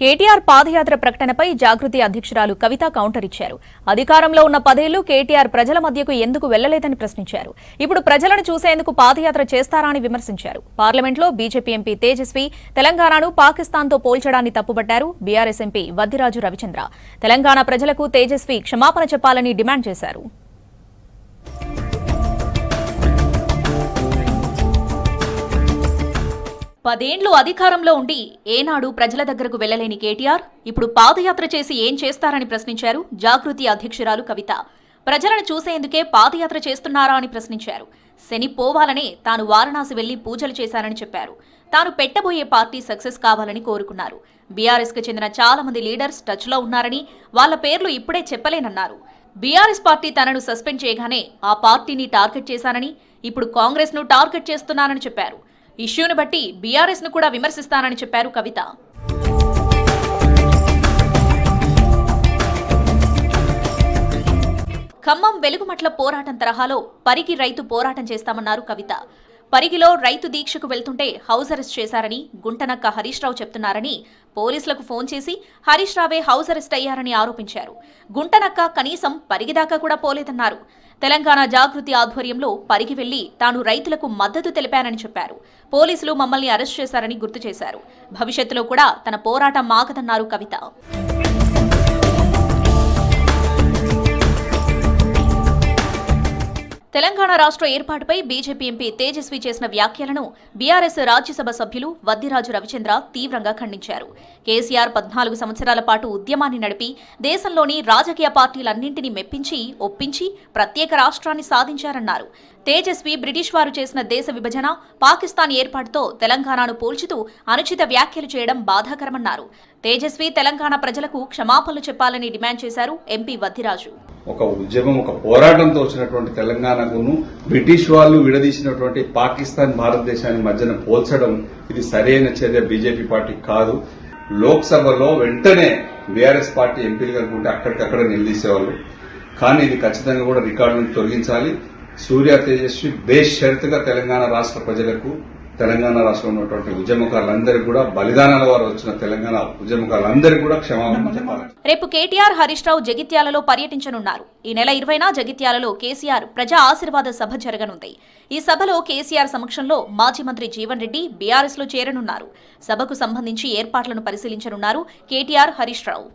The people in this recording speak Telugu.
కేటీఆర్ పాదయాత్ర ప్రకటనపై జాగృతి అధ్యక్షురాలు కవిత కౌంటర్ ఇచ్చారు. అధికారంలో ఉన్న 10 ఏళ్లు కేటీఆర్ ప్రజల మధ్యకు ఎందుకు వెళ్లలేదని ప్రశ్నించారు. ఇప్పుడు ప్రజలను చూసేందుకు పాదయాత్ర చేస్తారా అని విమర్శించారు. పార్లమెంట్లో బీజేపీ ఎంపీ తేజస్వి తెలంగాణను పాకిస్తాన్తో పోల్చడాన్ని తప్పుపట్టారు. బీఆర్ఎస్ ఎంపీ వద్దిరాజు రవిచంద్ర తెలంగాణ ప్రజలకు తేజస్వి క్షమాపణ చెప్పాలని డిమాండ్ చేశారు. 10 ఏళ్లు అధికారంలో ఉండి ఏనాడు ప్రజల దగ్గరకు వెళ్లలేని కేటీఆర్ ఇప్పుడు పాదయాత్ర చేసి ఏం చేస్తారని ప్రశ్నించారు. జాగృతి అధ్యక్షురాలు కవిత ప్రజలను చూసేందుకే పాదయాత్ర చేస్తున్నారా అని ప్రశ్నించారు. శని పోవాలనే తాను వారణాసి వెళ్లి పూజలు చేశారని చెప్పారు. తాను పెట్టబోయే పార్టీ సక్సెస్ కావాలని కోరుకున్నారు. బీఆర్ఎస్ కు చెందిన చాలా మంది లీడర్స్ టచ్ లో ఉన్నారని వాళ్ల పేర్లు ఇప్పుడే చెప్పలేనన్నారు. బీఆర్ఎస్ పార్టీ తనను సస్పెండ్ చేయగానే ఆ పార్టీని టార్గెట్ చేశానని ఇప్పుడు కాంగ్రెస్ ను టార్గెట్ చేస్తున్నానని చెప్పారు. ఇష్యూను బట్టి బీఆర్ఎస్ ను కూడా విమర్శిస్తానని చెప్పారు కవిత. ఖమ్మం వెలుగుమట్ల పోరాటం తరహాలో పరిగి రైతు పోరాటం చేస్తామన్నారు కవిత. పరిగిలో రైతు దీక్షకు వెళ్తుంటే హౌస్ అరెస్ట్ చేశారని గుంటనక్క హరీష్ రావు చెప్తున్నారని పోలీసులకు ఫోన్ చేసి హరీష్ రావే హౌస్ అరెస్ట్ అయ్యారని ఆరోపించారు. గుంటనక్క కనీసం పరిగిదాకా కూడా పోలేదన్నారు. తెలంగాణ జాగృతి ఆధ్వర్యంలో పరిగి వెళ్లి తాను రైతులకు మద్దతు తెలిపానని చెప్పారు. పోలీసులు మమ్మల్ని అరెస్ట్ చేశారని గుర్తు చేశారు. భవిష్యత్తులో కూడా తన పోరాటం ఆగదన్నారు కవిత. తెలంగాణ రాష్ట్ర ఏర్పాటుపై బీజేపీ ఎంపీ తేజస్వి చేసిన వ్యాఖ్యలను బీఆర్ఎస్ రాజ్యసభ సభ్యులు వద్దిరాజు రవిచంద్ర తీవ్రంగా ఖండించారు. కేసీఆర్ 14 సంవత్సరాల పాటు ఉద్యమాన్ని నడిపి దేశంలోని రాజకీయ పార్టీలన్నింటినీ మెప్పించి ఒప్పించి ప్రత్యేక రాష్ట్రాన్ని సాధించారన్నారు. తేజస్వి బ్రిటిష్ వారు చేసిన దేశ విభజన, పాకిస్తాన్ ఏర్పాటుతో తెలంగాణను పోల్చుతూ అనుచిత వ్యాఖ్యలు చేయడం బాధాకరమన్నారు. తేజస్వి తెలంగాణ ప్రజలకు క్షమాపణలు చెప్పాలని డిమాండ్ చేశారు ఎంపీ వద్దిరాజు. ఒక ఉద్యమం, ఒక పోరాటంతో వచ్చినటువంటి తెలంగాణకును బ్రిటిష్ వాళ్ళు విడదీసినటువంటి పాకిస్తాన్ భారతదేశాన్ని మధ్యన పోల్చడం ఇది సరైన చర్య బీజేపీ పార్టీ కాదు. లోక్సభలో వెంటనే బీఆర్ఎస్ పార్టీ ఎంపీలు కనుకుంటే అక్కడికక్కడ నిలదీసేవాళ్ళు. కానీ ఇది ఖచ్చితంగా కూడా రికార్డులను తొలగించాలి. సూర్య తేజస్వి బేషరతుగా తెలంగాణ రాష్ట్ర ప్రజలకు, తెలంగాణ రాష్ట్రంలో ఉన్నటువంటి ఉద్యమకారులందరికీ కూడా, బలిదానాల వారు వచ్చిన తెలంగాణ ఉద్యమకారులందరికీ కూడా క్షమాపణ చెప్పాలి. రేపు కేటీఆర్, హరీష్ రావు జగిత్యాలలో పర్యటించనున్నారు. ఈ నెల 20న జగిత్యాలలో కేసీఆర్ ప్రజా ఆశీర్వాద సభ జరగనుంది. ఈ సభలో కేసీఆర్ సమక్షంలో మాజీ మంత్రి జీవన్ రెడ్డి బీఆర్ఎస్ లో చేరనున్నారు. సభకు సంబంధించి ఏర్పాట్లను పరిశీలించనున్నారు కేటీఆర్, హరీష్ రావు.